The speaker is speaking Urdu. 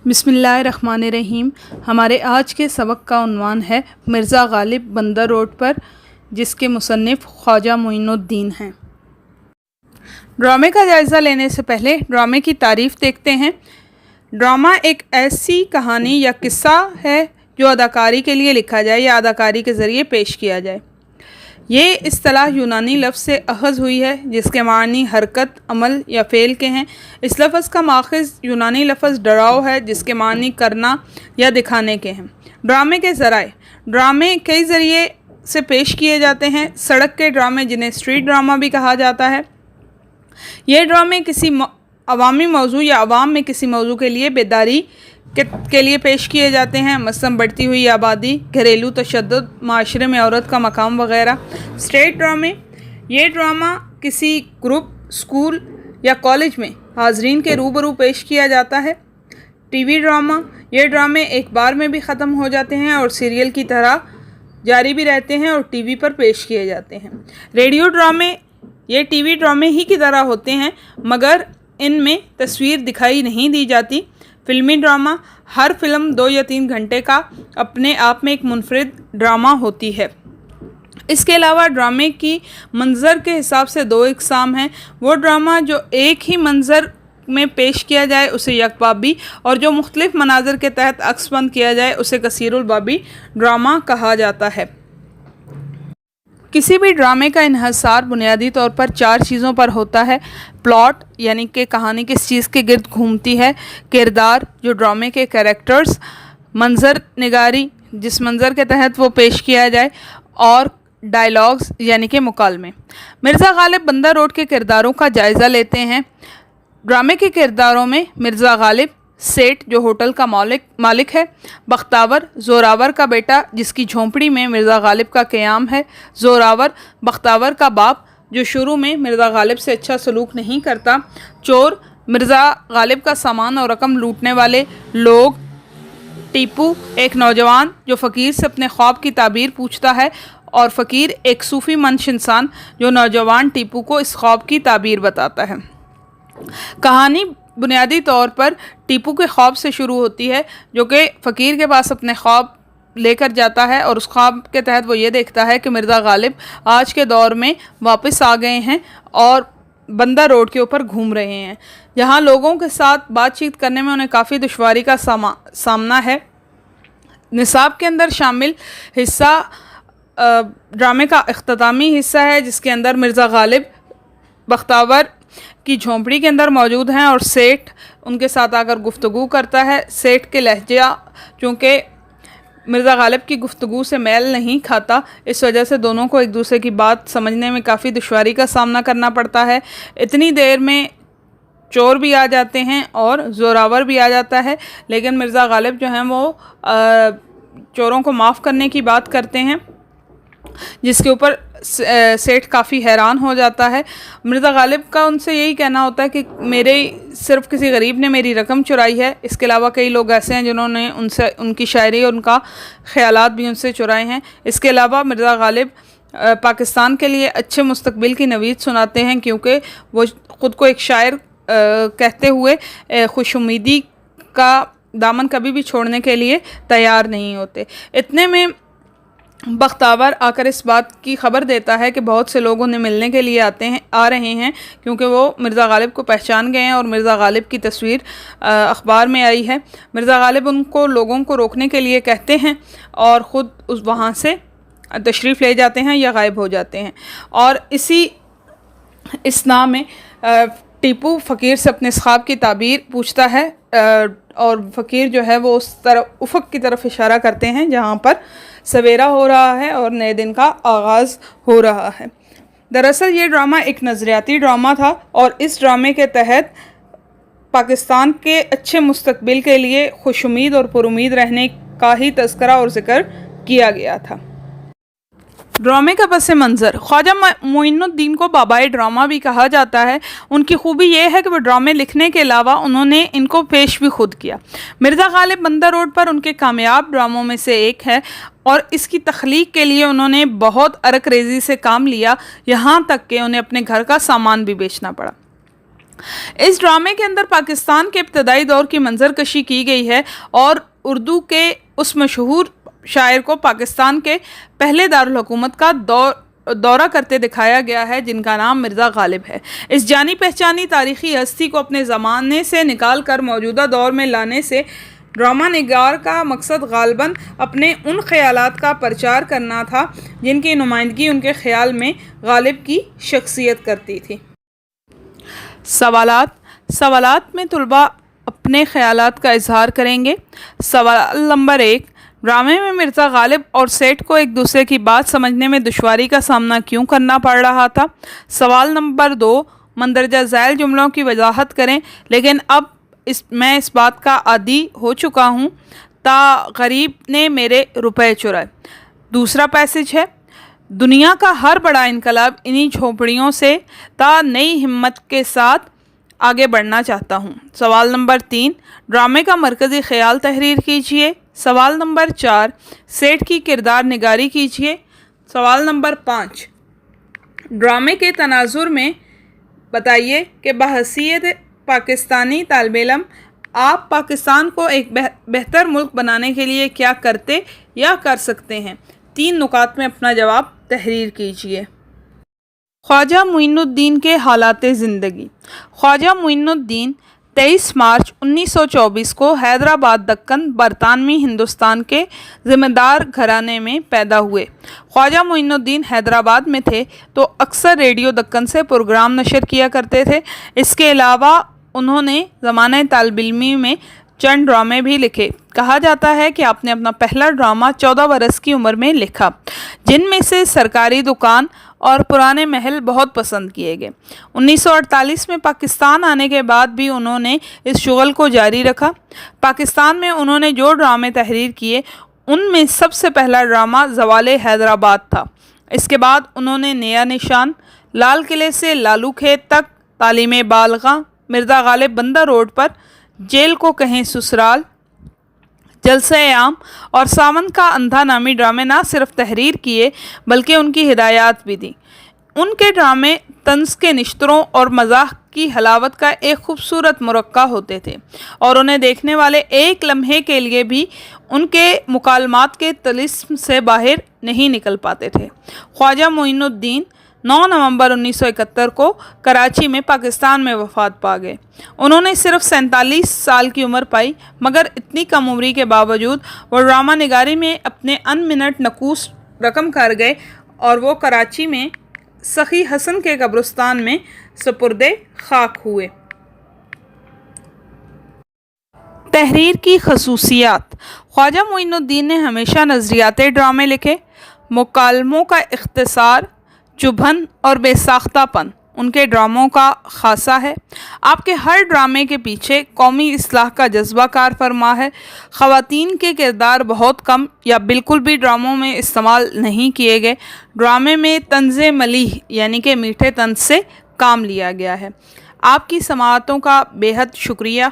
بسم اللہ الرحمن الرحیم۔ ہمارے آج کے سبق کا عنوان ہے مرزا غالب بندر روڈ پر، جس کے مصنف خواجہ معین الدین ہیں۔ ڈرامے کا جائزہ لینے سے پہلے ڈرامے کی تعریف دیکھتے ہیں۔ ڈرامہ ایک ایسی کہانی یا قصہ ہے جو اداکاری کے لیے لکھا جائے یا اداکاری کے ذریعے پیش کیا جائے۔ یہ اصطلاح یونانی لفظ سے اخذ ہوئی ہے جس کے معنی حرکت، عمل یا فعل کے ہیں۔ اس لفظ کا ماخذ یونانی لفظ ڈراؤ ہے جس کے معنی کرنا یا دکھانے کے ہیں۔ ڈرامے کے ذرائع: ڈرامے کئی ذریعے سے پیش کیے جاتے ہیں۔ سڑک کے ڈرامے، جنہیں اسٹریٹ ڈرامہ بھی کہا جاتا ہے، یہ ڈرامے کسی عوامی موضوع یا عوام میں کسی موضوع کے لیے بیداری کے لیے پیش کیے جاتے ہیں، مثلاً بڑھتی ہوئی آبادی، گھریلو تشدد، معاشرے میں عورت کا مقام وغیرہ۔ اسٹیج ڈرامے: یہ ڈرامہ کسی گروپ، اسکول یا کالج میں حاضرین کے روبرو پیش کیا جاتا ہے۔ ٹی وی ڈرامہ: یہ ڈرامے ایک بار میں بھی ختم ہو جاتے ہیں اور سیریل کی طرح جاری بھی رہتے ہیں اور ٹی وی پر پیش کیے جاتے ہیں۔ ریڈیو ڈرامے: یہ ٹی وی ڈرامے ہی کی طرح ہوتے ہیں مگر ان میں تصویر دکھائی نہیں دی جاتی۔ فلمی ڈرامہ: ہر فلم 2 یا 3 گھنٹے کا اپنے آپ میں ایک منفرد ڈرامہ ہوتی ہے۔ اس کے علاوہ ڈرامے کی منظر کے حساب سے 2 اقسام ہیں۔ وہ ڈرامہ جو ایک ہی منظر میں پیش کیا جائے اسے یک بابی، اور جو مختلف مناظر کے تحت عکس بند کیا جائے اسے کثیر البابی ڈرامہ کہا جاتا ہے۔ کسی بھی ڈرامے کا انحصار بنیادی طور پر 4 چیزوں پر ہوتا ہے: پلاٹ، یعنی کہ کہانی کس چیز کے گرد گھومتی ہے; کردار، جو ڈرامے کے کریکٹرز; منظر نگاری، جس منظر کے تحت وہ پیش کیا جائے; اور ڈائیلاگز، یعنی کہ مکالمے۔ مرزا غالب بندر روڈ کے کرداروں کا جائزہ لیتے ہیں۔ ڈرامے کے کرداروں میں مرزا غالب، سیٹھ جو ہوٹل کا مالک ہے; بختاور، زوراور کا بیٹا جس کی جھونپڑی میں مرزا غالب کا قیام ہے; زوراور، بختاور کا باپ جو شروع میں مرزا غالب سے اچھا سلوک نہیں کرتا; چور، مرزا غالب کا سامان اور رقم لوٹنے والے لوگ; ٹیپو، ایک نوجوان جو فقیر سے اپنے خواب کی تعبیر پوچھتا ہے; اور فقیر، ایک صوفی منش انسان جو نوجوان ٹیپو کو اس خواب کی تعبیر بتاتا ہے۔ کہانی بنیادی طور پر ٹیپو کے خواب سے شروع ہوتی ہے جو کہ فقیر کے پاس اپنے خواب لے کر جاتا ہے، اور اس خواب کے تحت وہ یہ دیکھتا ہے کہ مرزا غالب آج کے دور میں واپس آ گئے ہیں اور بندر روڈ کے اوپر گھوم رہے ہیں، جہاں لوگوں کے ساتھ بات چیت کرنے میں انہیں کافی دشواری کا سامنا ہے۔ نصاب کے اندر شامل حصہ ڈرامے کا اختتامی حصہ ہے جس کے اندر مرزا غالب بختاور کی جھونپڑی کے اندر موجود ہیں اور سیٹھ ان کے ساتھ آ کر گفتگو کرتا ہے۔ سیٹھ کے لہجہ چونکہ مرزا غالب کی گفتگو سے میل نہیں کھاتا، اس وجہ سے دونوں کو ایک دوسرے کی بات سمجھنے میں کافی دشواری کا سامنا کرنا پڑتا ہے۔ اتنی دیر میں چور بھی آ جاتے ہیں اور زوراور بھی آ جاتا ہے، لیکن مرزا غالب جو ہیں وہ چوروں کو معاف کرنے کی بات کرتے ہیں، جس کے اوپر سیٹھ کافی حیران ہو جاتا ہے۔ مرزا غالب کا ان سے یہی کہنا ہوتا ہے کہ صرف کسی غریب نے میری رقم چرائی ہے، اس کے علاوہ کئی لوگ ایسے ہیں جنہوں نے ان کی شاعری اور ان کا خیالات بھی ان سے چرائے ہیں۔ اس کے علاوہ مرزا غالب پاکستان کے لیے اچھے مستقبل کی نوید سناتے ہیں، کیونکہ وہ خود کو ایک شاعر کہتے ہوئے خوش امیدی کا دامن کبھی بھی چھوڑنے کے لیے تیار نہیں ہوتے۔ اتنے میں بختاور آ کر اس بات کی خبر دیتا ہے کہ بہت سے لوگ انہیں ملنے کے لیے آ رہے ہیں، کیونکہ وہ مرزا غالب کو پہچان گئے ہیں اور مرزا غالب کی تصویر اخبار میں آئی ہے۔ مرزا غالب ان کو لوگوں کو روکنے کے لیے کہتے ہیں اور خود وہاں سے تشریف لے جاتے ہیں یا غائب ہو جاتے ہیں۔ اور اسی اثناء میں ٹیپو فقیر سے اپنے خواب کی تعبیر پوچھتا ہے اور فقیر جو ہے وہ اس طرف افق کی طرف اشارہ کرتے ہیں جہاں پر سویرا ہو رہا ہے اور نئے دن کا آغاز ہو رہا ہے۔ دراصل یہ ڈرامہ ایک نظریاتی ڈرامہ تھا اور اس ڈرامے کے تحت پاکستان کے اچھے مستقبل کے لیے خوش امید اور پر امید رہنے کا ہی تذکرہ اور ذکر کیا گیا تھا۔ ڈرامے کا پس منظر: خواجہ معین الدین کو بابائے ڈرامہ بھی کہا جاتا ہے۔ ان کی خوبی یہ ہے کہ وہ ڈرامے لکھنے کے علاوہ انہوں نے ان کو پیش بھی خود کیا۔ مرزا غالب بندر روڈ پر ان کے کامیاب ڈراموں میں سے ایک ہے اور اس کی تخلیق کے لیے انہوں نے بہت ارک ریزی سے کام لیا، یہاں تک کہ انہیں اپنے گھر کا سامان بھی بیچنا پڑا۔ اس ڈرامے کے اندر پاکستان کے ابتدائی دور کی منظر کشی کی گئی ہے اور اردو کے اس مشہور شاعر کو پاکستان کے پہلے دارالحکومت کا دورہ کرتے دکھایا گیا ہے، جن کا نام مرزا غالب ہے۔ اس جانی پہچانی تاریخی ہستی کو اپنے زمانے سے نکال کر موجودہ دور میں لانے سے ڈرامہ نگار کا مقصد غالباً اپنے ان خیالات کا پرچار کرنا تھا جن کی نمائندگی ان کے خیال میں غالب کی شخصیت کرتی تھی۔ سوالات میں طلباء اپنے خیالات کا اظہار کریں گے۔ سوال نمبر 1، ڈرامے میں مرزا غالب اور سیٹھ کو ایک دوسرے کی بات سمجھنے میں دشواری کا سامنا کیوں کرنا پڑ رہا تھا؟ سوال نمبر 2، مندرجہ ذیل جملوں کی وضاحت کریں۔ لیکن اب میں اس بات کا عادی ہو چکا ہوں، تا غریب نے میرے روپے چرائے۔ دوسرا پیسج ہے، دنیا کا ہر بڑا انقلاب انہی جھونپڑیوں سے تا نئی ہمت کے ساتھ آگے بڑھنا چاہتا ہوں۔ سوال نمبر 3، ڈرامے کا مرکزی خیال تحریر کیجیے۔ سوال نمبر 4، سیٹھ کی کردار نگاری کیجیے۔ سوال نمبر 5، ڈرامے کے تناظر میں بتائیے کہ بحیثیت پاکستانی طالب علم آپ پاکستان کو ایک بہتر ملک بنانے کے لیے کیا کرتے یا کر سکتے ہیں۔ 3 نکات میں اپنا جواب تحریر کیجیے۔ خواجہ معین الدین کے حالات زندگی۔ خواجہ معین الدین 23 مارچ 1924 کو حیدرآباد دکن برطانوی ہندوستان کے زمیندار گھرانے میں پیدا ہوئے۔ خواجہ معین الدین حیدرآباد میں تھے تو اکثر ریڈیو دکن سے پروگرام نشر کیا کرتے تھے۔ اس کے علاوہ انہوں نے زمانہ طالب علمی میں چند ڈرامے بھی لکھے۔ کہا جاتا ہے کہ آپ نے اپنا پہلا ڈرامہ 14 برس کی عمر میں لکھا، جن میں سے سرکاری دکان اور پرانے محل بہت پسند کیے گئے۔ 1948 میں پاکستان آنے کے بعد بھی انہوں نے اس شغل کو جاری رکھا۔ پاکستان میں انہوں نے جو ڈرامے تحریر کیے ان میں سب سے پہلا ڈرامہ زوال حیدرآباد تھا۔ اس کے بعد انہوں نے نیا نشان، لال قلعے سے لالو کھیت تک، تعلیم بالغاں، مرزا غالب بندر روڈ پر، جیل کو کہیں سسرال، جلسہ عام اور ساون کا اندھا نامی ڈرامے نہ صرف تحریر کیے بلکہ ان کی ہدایات بھی دیں۔ ان کے ڈرامے طنز کے نشتروں اور مزاح کی حلاوت کا ایک خوبصورت مرقع ہوتے تھے اور انہیں دیکھنے والے ایک لمحے کے لیے بھی ان کے مکالمات کے طلسم سے باہر نہیں نکل پاتے تھے۔ خواجہ معین الدین 9 نومبر 1971 کو کراچی میں پاکستان میں وفات پا گئے۔ انہوں نے صرف 47 سال کی عمر پائی، مگر اتنی کم عمری کے باوجود وہ ڈرامہ نگاری میں اپنے ان منٹ نقوص رقم کر گئے اور وہ کراچی میں سخی حسن کے قبرستان میں سپرد خاک ہوئے۔ تحریر کی خصوصیات۔ خواجہ معین الدین نے ہمیشہ نظریاتی ڈرامے لکھے۔ مکالموں کا اختصار، چبھن اور بے ساختہ پن ان کے ڈراموں کا خاصہ ہے۔ آپ کے ہر ڈرامے کے پیچھے قومی اصلاح کا جذبہ کار فرما ہے۔ خواتین کے کردار بہت کم یا بالکل بھی ڈراموں میں استعمال نہیں کیے گئے۔ ڈرامے میں طنز ملیح یعنی کہ میٹھے طنز سے کام لیا گیا ہے۔ آپ کی سماعتوں کا بے حد شکریہ۔